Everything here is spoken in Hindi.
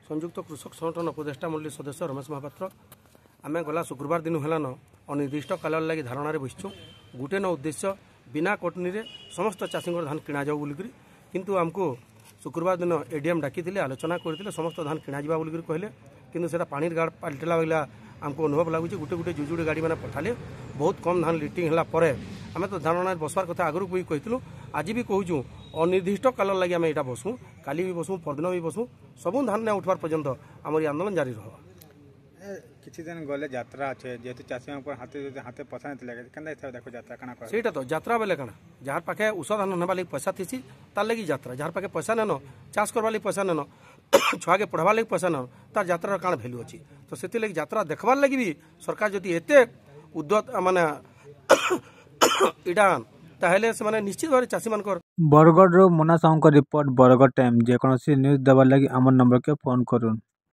संयुक्त कृषक संगठन उपदेष्टा मंडली सदस्य रमेश महापात्र आम गला शुक्रवार दिन हेलान अनिर्दिष्ट काल लगी धारणा बसचु गोटे न उद्देश्य बिना कटनी समस्त चाषी धान किणा जाऊ बोलिक किंतु आमको शुक्रवार दिन एडीएम डाकी आलोचना करते समस्त धान किणा जा बोलिक कहले किंतु सेटा पानी गाड़ पलटिला वाला आमको अनुभव लगुच गोटे गोटे जुजुड़ी गाड़ी मैंने पठाले बहुत कम धान लिटिंग है आम तो धारणा बसवार कथा आगु भी कही आज भी कहूँ अनिर्दिष्ट काल लगे आम यहाँ बसू काली भी बसू परदिन भी बसू सब धान नहीं उठवार पर्यंत आम आंदोलन जारी रहा किसी दिन गले यात्रा अच्छे जेहेतु चाषी हाथे हाथे पसा देखो यात्रा कना सेटा तो यात्रा बेले कना जार पाखे ऊष धान नाबा लगे पैसा थी तार लगी यात्रा जार पाखे पैसा नेन चाष करवा लगे पैसा नेन छुआ के पढ़ावा लगे पैसा नेन तार यात्रा काण भैल्यू अच्छी तो से लगी यात्रा देखबार लगी भी सरकार जदि एते उद्यत माने इडान ताहले से माने निश्चित भाव चाषी मान बरगढ़ मोना साहू रिपोर्ट बरगढ़ टाइम जेकोसी न्यूज देवार लगी आम नंबर के फोन करूँ।